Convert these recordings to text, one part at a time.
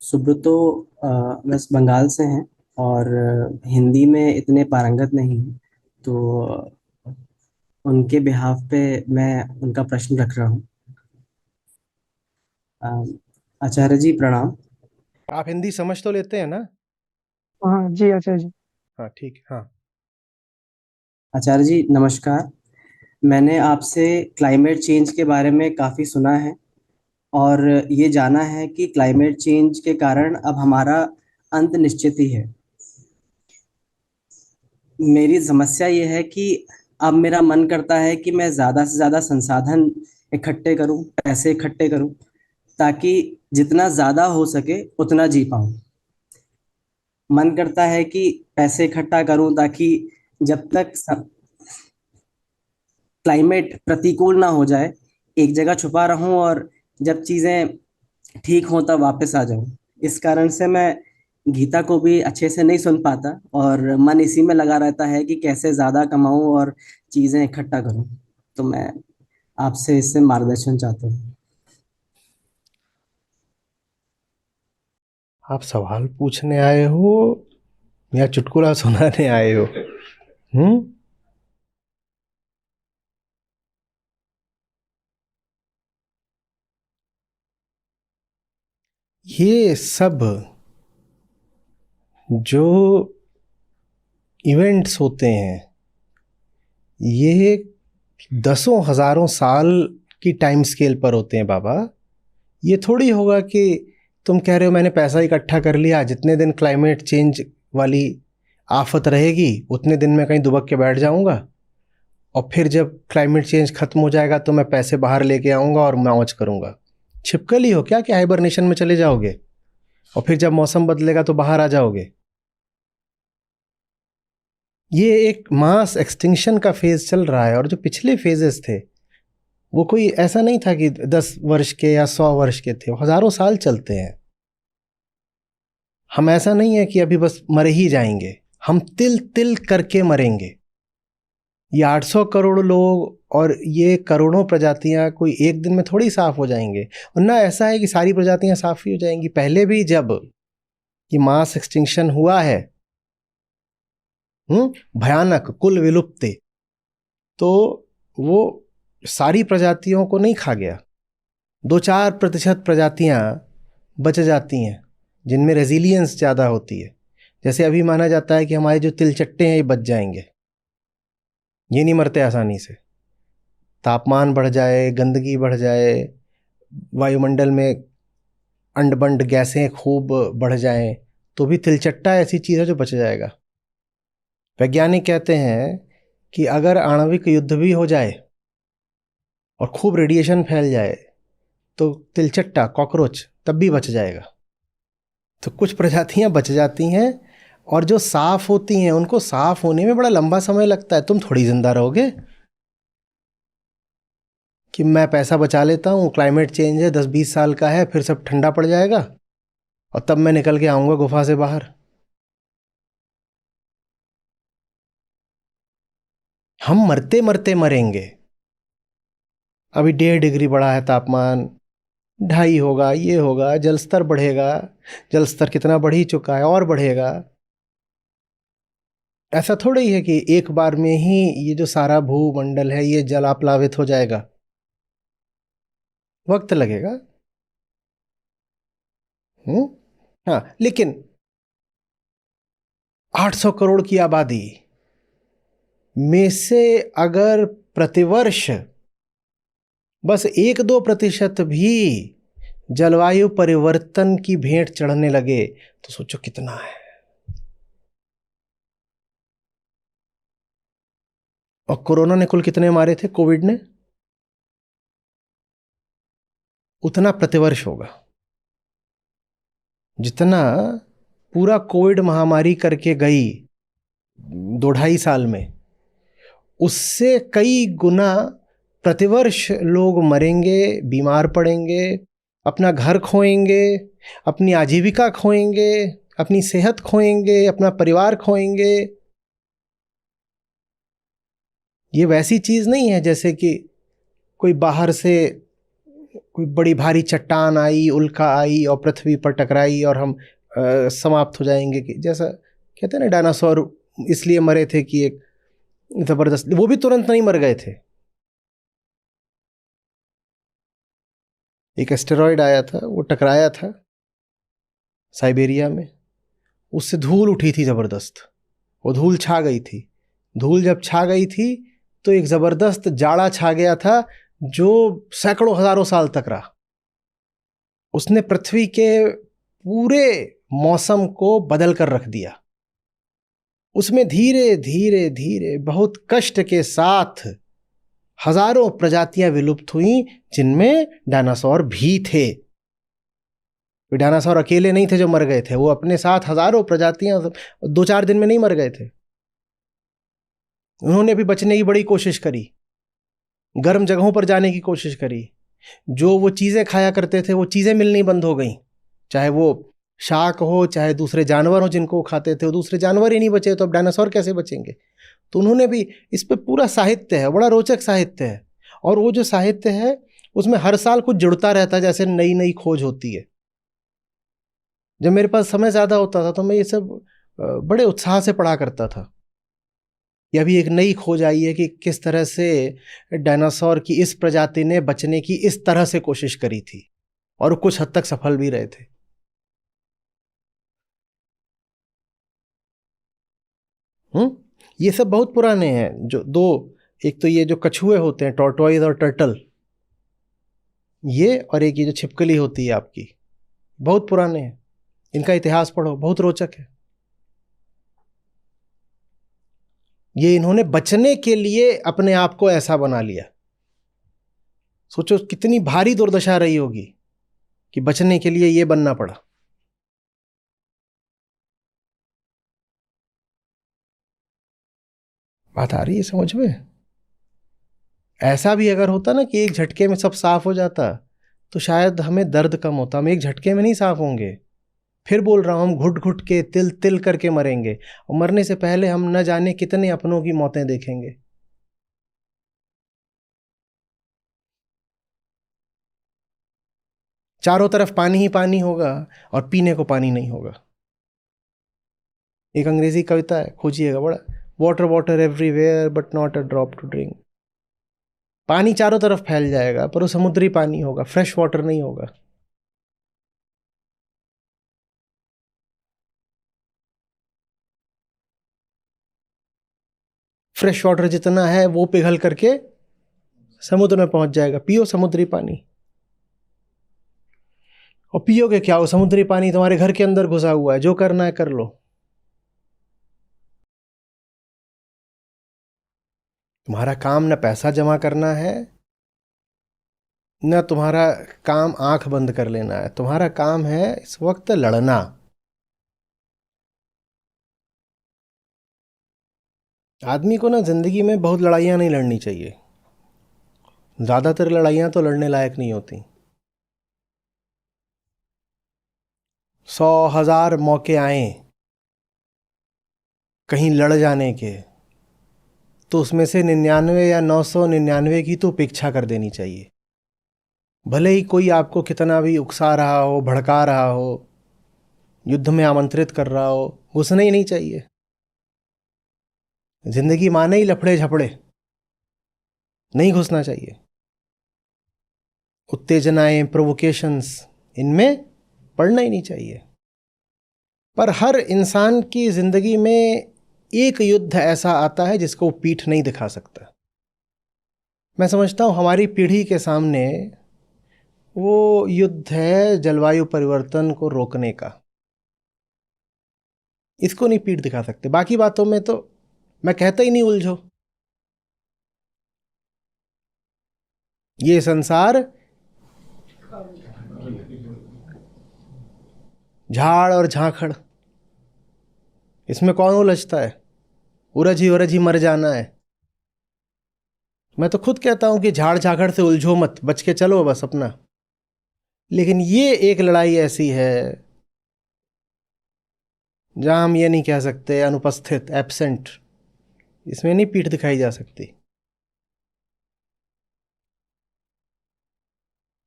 Subroto waste Bengal से हैं और हिंदी में इतने पारंगत नहीं हैं। तो उनके बिहाफ पे मैं उनका प्रश्न रख रहा हूँ। अ, आचार्य जी प्रणाम। आप हिंदी समझ तो लेते हैं ना? हाँ जी, अच्छा जी। हाँ, ठीक है, हाँ। आचार्य जी नमस्कार। मैंने आपसे क्लाइमेट चेंज के बारे में काफ़ी सुना है और ये जाना है कि क्लाइमेट चेंज के कारण अब हमारा अंत निश्चित ही है। मेरी समस्या ये है कि अब मेरा मन करता है कि मैं ज़्यादा से ज़्यादा संसाधन इकट्ठे करूं, पैसे इकट्ठे करूं, ताकि जितना ज़्यादा हो सके उतना जी पाऊं। मन करता है कि पैसे इकट्ठा करूं ताकि जब तक क्लाइमेट प्रतिकूल ना हो जाए, एक जगह छुपा रहूं और जब चीज़ें ठीक हों तब वापस आ जाऊं। इस कारण से मैं गीता को भी अच्छे से नहीं सुन पाता और मन इसी में लगा रहता है कि कैसे ज़्यादा कमाऊं और चीज़ें इकट्ठा करूं। तो मैं आपसे इससे मार्गदर्शन चाहता हूँ। आप सवाल पूछने आए हो या चुटकुला सुनाने आए हो? हम्म। ये सब जो इवेंट्स होते हैं, ये दसों हजारों साल की टाइम स्केल पर होते हैं बाबा। ये थोड़ी होगा कि तुम कह रहे हो मैंने पैसा इकट्ठा कर लिया, जितने दिन क्लाइमेट चेंज वाली आफत रहेगी उतने दिन मैं कहीं दुबक के बैठ जाऊंगा और फिर जब क्लाइमेट चेंज खत्म हो जाएगा तो मैं पैसे बाहर लेके आऊंगा और मौज करूंगा। छिपकली हो क्या कि हाइबरनेशन में चले जाओगे और फिर जब मौसम बदलेगा तो बाहर आ जाओगे? ये एक मास एक्सटिंक्शन का फेज चल रहा है और जो पिछले फेजेस थे वो कोई ऐसा नहीं था कि 10 वर्ष के या 100 वर्ष के थे, वो हजारों साल चलते हैं। हम ऐसा नहीं है कि अभी बस मर ही जाएंगे, हम तिल तिल करके मरेंगे। ये 800 करोड़ लोग और ये करोड़ों प्रजातियां कोई एक दिन में थोड़ी साफ हो जाएंगे। और ना ऐसा है कि सारी प्रजातियां साफ ही हो जाएंगी। पहले भी जब ये मास एक्सटिंक्शन हुआ है, भयानक कुल विलुप्ति, तो वो सारी प्रजातियों को नहीं खा गया। 2-4% प्रजातियां बच जाती हैं जिनमें रेजिलियंस ज़्यादा होती है। जैसे अभी माना जाता है कि हमारे जो तिलचट्टे हैं ये बच जाएंगे, ये नहीं मरते आसानी से। तापमान बढ़ जाए, गंदगी बढ़ जाए, वायुमंडल में अंड बंड गैसें खूब बढ़ जाएं, तो भी तिलचट्टा ऐसी चीज़ है जो बच जाएगा। वैज्ञानिक कहते हैं कि अगर आणविक युद्ध भी हो जाए और खूब रेडिएशन फैल जाए तो तिलचट्टा कॉकरोच तब भी बच जाएगा। तो कुछ प्रजातियां बच जाती हैं और जो साफ होती हैं उनको साफ होने में बड़ा लंबा समय लगता है। तुम थोड़ी जिंदा रहोगे कि मैं पैसा बचा लेता हूँ, क्लाइमेट चेंज है 10-20 साल का है, फिर सब ठंडा पड़ जाएगा और तब मैं निकल के आऊँगा गुफा से बाहर। हम मरते मरते मरेंगे। अभी 1.5 डिग्री बढ़ा है तापमान, 2.5 होगा, ये होगा, जलस्तर बढ़ेगा। जलस्तर कितना बढ़ ही चुका है और बढ़ेगा। ऐसा थोड़ा ही है कि एक बार में ही ये जो सारा भूमंडल है ये जलाप्लावित हो जाएगा। वक्त लगेगा। हम्म। हाँ, लेकिन 800 करोड़ की आबादी में से अगर प्रतिवर्ष बस 1-2% भी जलवायु परिवर्तन की भेंट चढ़ने लगे तो सोचो कितना है। और कोरोना ने कुल कितने मारे थे? कोविड ने उतना प्रतिवर्ष होगा जितना पूरा कोविड महामारी करके गई 2-2.5 साल में। उससे कई गुना प्रतिवर्ष लोग मरेंगे, बीमार पड़ेंगे, अपना घर खोएंगे, अपनी आजीविका खोएंगे, अपनी सेहत खोएंगे, अपना परिवार खोएंगे। ये वैसी चीज़ नहीं है जैसे कि कोई बाहर से कोई बड़ी भारी चट्टान आई, उल्का आई और पृथ्वी पर टकराई और हम समाप्त हो जाएंगे, कि जैसा कहते हैं ना डायनासोर इसलिए मरे थे कि एक जबरदस्त, वो भी तुरंत नहीं मर गए थे। एक एस्टेरॉयड आया था, वो टकराया था साइबेरिया में, उससे धूल उठी थी जबरदस्त, वो धूल छा गई थी। धूल जब छा गई थी तो एक जबरदस्त जाड़ा छा गया था जो सैकड़ों हजारों साल तक रहा। उसने पृथ्वी के पूरे मौसम को बदल कर रख दिया। उसमें धीरे धीरे धीरे बहुत कष्ट के साथ हजारों प्रजातियां विलुप्त हुई, जिनमें डायनासोर भी थे। वे डायनासोर अकेले नहीं थे जो मर गए थे, वो अपने साथ हजारों प्रजातियां 2-4 दिन में नहीं मर गए थे। उन्होंने भी बचने की बड़ी कोशिश करी, गर्म जगहों पर जाने की कोशिश करी। जो वो चीज़ें खाया करते थे वो चीज़ें मिलनी बंद हो गई, चाहे वो शाक हो चाहे दूसरे जानवर हो जिनको वो खाते थे, वो दूसरे जानवर ही नहीं बचे, तो अब डायनासोर कैसे बचेंगे। तो उन्होंने भी, इस पे पूरा साहित्य है, बड़ा रोचक साहित्य है, और वो जो साहित्य है उसमें हर साल कुछ जुड़ता रहता है, जैसे नई नई खोज होती है। जब मेरे पास समय ज़्यादा होता था तो मैं ये सब बड़े उत्साह से पढ़ा करता था। या अभी एक नई खोज आई है कि किस तरह से डायनासोर की इस प्रजाति ने बचने की इस तरह से कोशिश करी थी और कुछ हद तक सफल भी रहे थे। ये सब बहुत पुराने हैं। जो दो, एक तो ये जो कछुए होते हैं, टॉर्टोइज और टर्टल, ये, और एक ये जो छिपकली होती है आपकी, बहुत पुराने हैं। इनका इतिहास पढ़ो, बहुत रोचक है। ये इन्होंने बचने के लिए अपने आप को ऐसा बना लिया। सोचो कितनी भारी दुर्दशा रही होगी कि बचने के लिए ये बनना पड़ा। बात आ रही है समझ में? ऐसा भी अगर होता ना कि एक झटके में सब साफ हो जाता, तो शायद हमें दर्द कम होता। हम एक झटके में नहीं साफ होंगे। फिर बोल रहा हूं, हम घुट घुट के तिल तिल करके मरेंगे, और मरने से पहले हम न जाने कितने अपनों की मौतें देखेंगे। चारों तरफ पानी ही पानी होगा और पीने को पानी नहीं होगा। एक अंग्रेजी कविता है, खोजिएगा, बड़ा, water water everywhere but not a drop to drink. पानी चारों तरफ फैल जाएगा पर वो समुद्री पानी होगा, फ्रेश वाटर नहीं होगा। फ्रेश वाटर जितना है वो पिघल करके समुद्र में पहुंच जाएगा। पियो समुद्री पानी। और पियोगे क्या? वो समुद्री पानी तुम्हारे घर के अंदर घुसा हुआ है, जो करना है कर लो। तुम्हारा काम न पैसा जमा करना है, न तुम्हारा काम आंख बंद कर लेना है। तुम्हारा काम है इस वक्त लड़ना। आदमी को ना जिंदगी में बहुत लड़ाइयाँ नहीं लड़नी चाहिए। ज़्यादातर लड़ाइयाँ तो लड़ने लायक नहीं होती। 100,000 मौके आए कहीं लड़ जाने के, तो उसमें से 99 या 999 की तो उपेक्षा कर देनी चाहिए। भले ही कोई आपको कितना भी उकसा रहा हो, भड़का रहा हो, युद्ध में आमंत्रित कर रहा हो, घुसना ही नहीं चाहिए। जिंदगी माने ही लफड़े झपड़े, नहीं घुसना चाहिए। उत्तेजनाएं, प्रोवोकेशंस, इनमें पड़ना ही नहीं चाहिए। पर हर इंसान की जिंदगी में एक युद्ध ऐसा आता है जिसको वो पीठ नहीं दिखा सकता। मैं समझता हूं हमारी पीढ़ी के सामने वो युद्ध है जलवायु परिवर्तन को रोकने का। इसको नहीं पीठ दिखा सकते। बाकी बातों में तो मैं कहता ही नहीं उलझो। ये संसार झाड़ और झांखड़, इसमें कौन उलझता है? उलझ ही मर जाना है। मैं तो खुद कहता हूं कि झाड़ झाखड़ से उलझो मत, बच के चलो बस अपना। लेकिन ये एक लड़ाई ऐसी है जहां हम ये नहीं कह सकते अनुपस्थित, एब्सेंट, इसमें नहीं पीठ दिखाई जा सकती।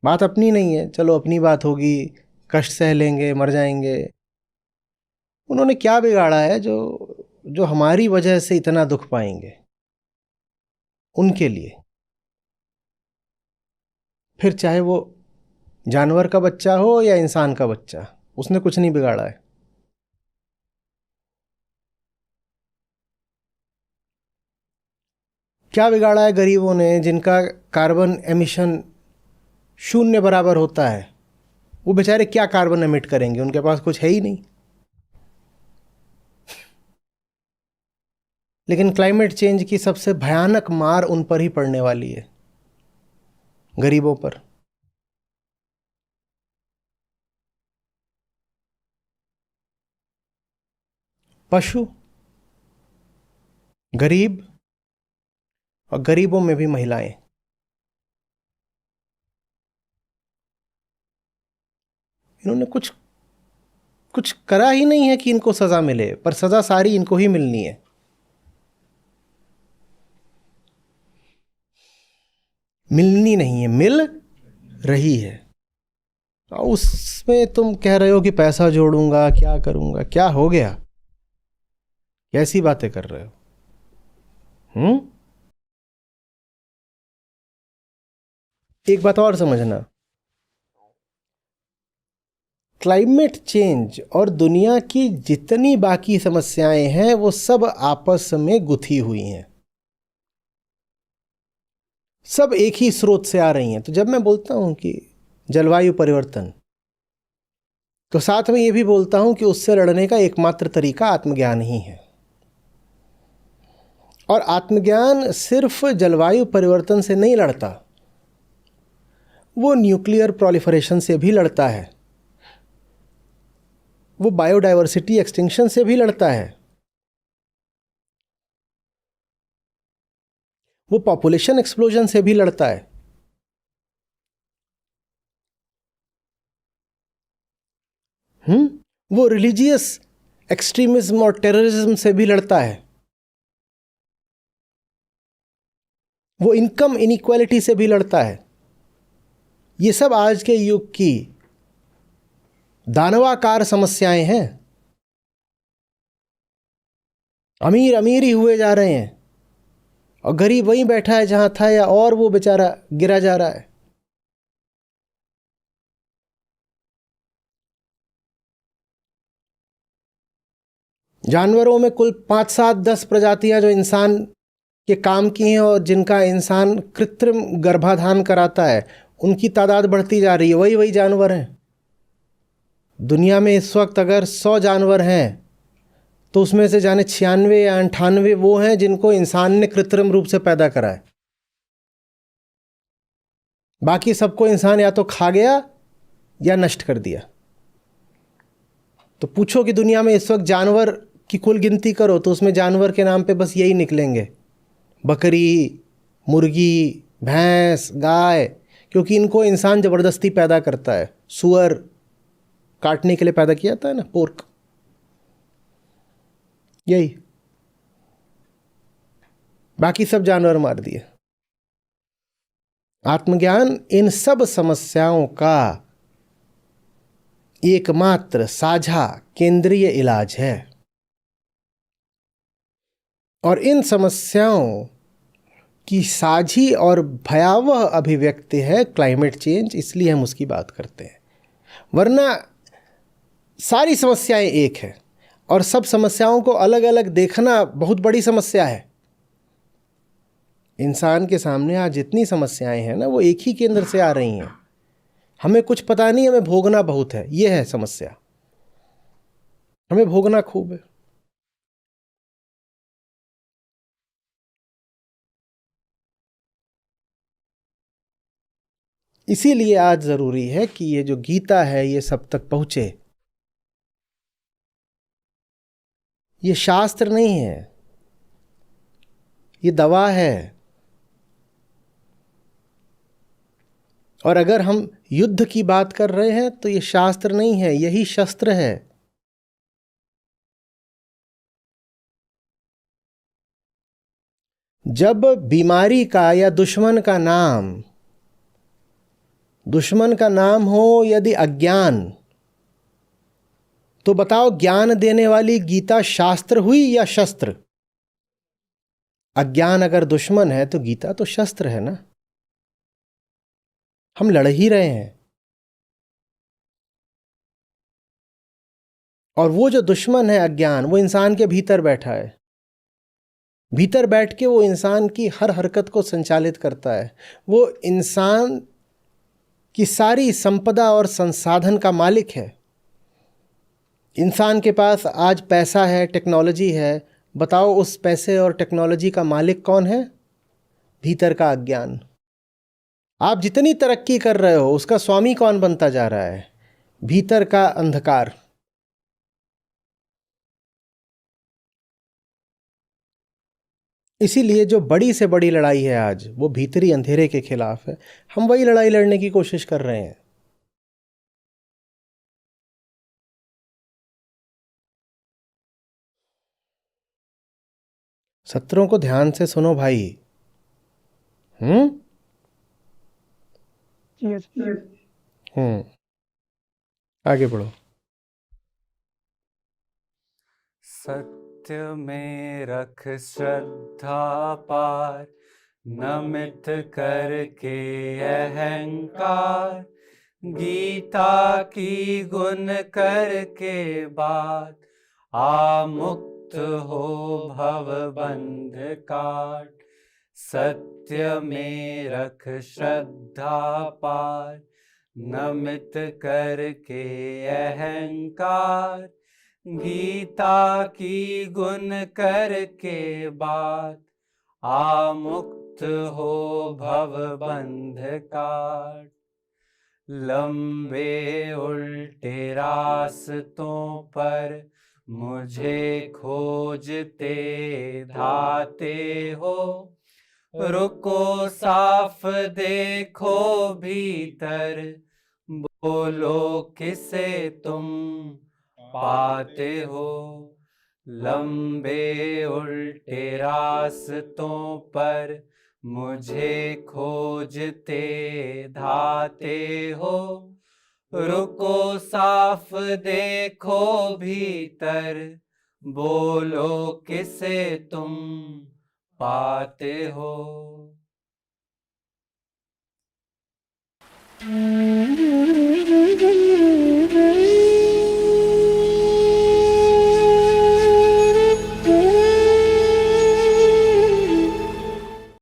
बात अपनी नहीं है, चलो अपनी बात होगी, कष्ट सह लेंगे, मर जाएंगे। उन्होंने क्या बिगाड़ा है जो जो हमारी वजह से इतना दुख पाएंगे? उनके लिए, फिर चाहे वो जानवर का बच्चा हो या इंसान का बच्चा, उसने कुछ नहीं बिगाड़ा है। क्या बिगाड़ा है गरीबों ने, जिनका कार्बन एमिशन शून्य बराबर होता है? वो बेचारे क्या कार्बन एमिट करेंगे, उनके पास कुछ है ही नहीं। लेकिन क्लाइमेट चेंज की सबसे भयानक मार उन पर ही पड़ने वाली है, गरीबों पर। पशु, गरीब, और गरीबों में भी महिलाएं। इन्होंने कुछ कुछ करा ही नहीं है कि इनको सजा मिले, पर सजा सारी इनको ही मिलनी है। मिलनी नहीं है, मिल रही है। और उसमें तुम कह रहे हो कि पैसा जोड़ूंगा, क्या करूंगा, क्या हो गया? कैसी बातें कर रहे हो? एक बात और समझना, क्लाइमेट चेंज और दुनिया की जितनी बाकी समस्याएं हैं वो सब आपस में गुथी हुई हैं, सब एक ही स्रोत से आ रही हैं। तो जब मैं बोलता हूं कि जलवायु परिवर्तन, तो साथ में ये भी बोलता हूं कि उससे लड़ने का एकमात्र तरीका आत्मज्ञान ही है। और आत्मज्ञान सिर्फ जलवायु परिवर्तन से नहीं लड़ता, वो न्यूक्लियर प्रोलिफरेशन से भी लड़ता है, वो बायोडायवर्सिटी एक्सटिंक्शन से भी लड़ता है, वो पॉपुलेशन एक्सप्लोजन से भी लड़ता है, वो रिलीजियस एक्सट्रीमिज्म और टेररिज्म से भी लड़ता है, वो इनकम इनइक्वालिटी से भी लड़ता है। ये सब आज के युग की दानवाकार समस्याएं हैं। अमीर अमीर ही हुए जा रहे हैं और गरीब वहीं बैठा है जहां था, या और वो बेचारा गिरा जा रहा है। जानवरों में कुल 5 7 10 प्रजातियां जो इंसान के काम की हैं और जिनका इंसान कृत्रिम गर्भाधान कराता है, उनकी तादाद बढ़ती जा रही है। वही वही जानवर हैं। दुनिया में इस वक्त अगर 100 जानवर हैं तो उसमें से जाने 96 या 98 वो हैं जिनको इंसान ने कृत्रिम रूप से पैदा करा है। बाकी सबको इंसान या तो खा गया या नष्ट कर दिया। तो पूछो कि दुनिया में इस वक्त जानवर की कुल गिनती करो तो उसमें जानवर के नाम पे बस यही निकलेंगे, बकरी, मुर्गी, भैंस, गाय, क्योंकि इनको इंसान ज़बरदस्ती पैदा करता है। सुअर काटने के लिए पैदा किया था ना, पोर्क, यही। बाकी सब जानवर मार दिए। आत्मज्ञान इन सब समस्याओं का एकमात्र साझा केंद्रीय इलाज है। और इन समस्याओं की साझी और भयावह अभिव्यक्ति है क्लाइमेट चेंज, इसलिए हम उसकी बात करते हैं। वरना सारी समस्याएं एक है, और सब समस्याओं को अलग अलग देखना बहुत बड़ी समस्या है। इंसान के सामने आज जितनी समस्याएं हैं ना, वो एक ही केंद्र से आ रही हैं। हमें कुछ पता नहीं, हमें भोगना बहुत है, ये है समस्या। हमें भोगना खूब है। इसीलिए आज जरूरी है कि ये जो गीता है ये सब तक पहुंचे। ये शास्त्र नहीं है, ये दवा है। और अगर हम युद्ध की बात कर रहे हैं तो ये शास्त्र नहीं है, यही शस्त्र है। जब बीमारी का या दुश्मन का नाम दुश्मन का नाम हो यदि अज्ञान, तो बताओ ज्ञान देने वाली गीता शास्त्र हुई या शस्त्र? अज्ञान अगर दुश्मन है तो गीता तो शस्त्र है ना। हम लड़ ही रहे हैं। और वो जो दुश्मन है अज्ञान, वो इंसान के भीतर बैठा है। भीतर बैठ के वो इंसान की हर हरकत को संचालित करता है। वो इंसान की सारी संपदा और संसाधन का मालिक है। इंसान के पास आज पैसा है, टेक्नोलॉजी है, बताओ उस पैसे और टेक्नोलॉजी का मालिक कौन है? भीतर का अज्ञान। आप जितनी तरक्की कर रहे हो उसका स्वामी कौन बनता जा रहा है? भीतर का अंधकार। इसीलिए जो बड़ी से बड़ी लड़ाई है आज, वो भीतरी अंधेरे के खिलाफ है। हम वही लड़ाई लड़ने की कोशिश कर रहे हैं। सत्रों को ध्यान से सुनो भाई। जी अच्छा जी। आगे बढ़ो। सत्य में रख श्रद्धा पार, नमित करके अहंकार, गीता की गुण करके बात, आ मुक्त हो भव बंध काट। सत्य में रख श्रद्धा पार, नमित करके अहंकार, गीता की गुण करके बात, आ मुक्त हो भव बंध काट। लंबे उल्टे रास्तों पर मुझे खोजते धाते हो, रुको साफ देखो भीतर, बोलो किसे तुम पाते हो। लंबे उल्टे रास्तों पर मुझे खोजते धाते हो, रुको साफ देखो भीतर, बोलो किसे तुम पाते हो।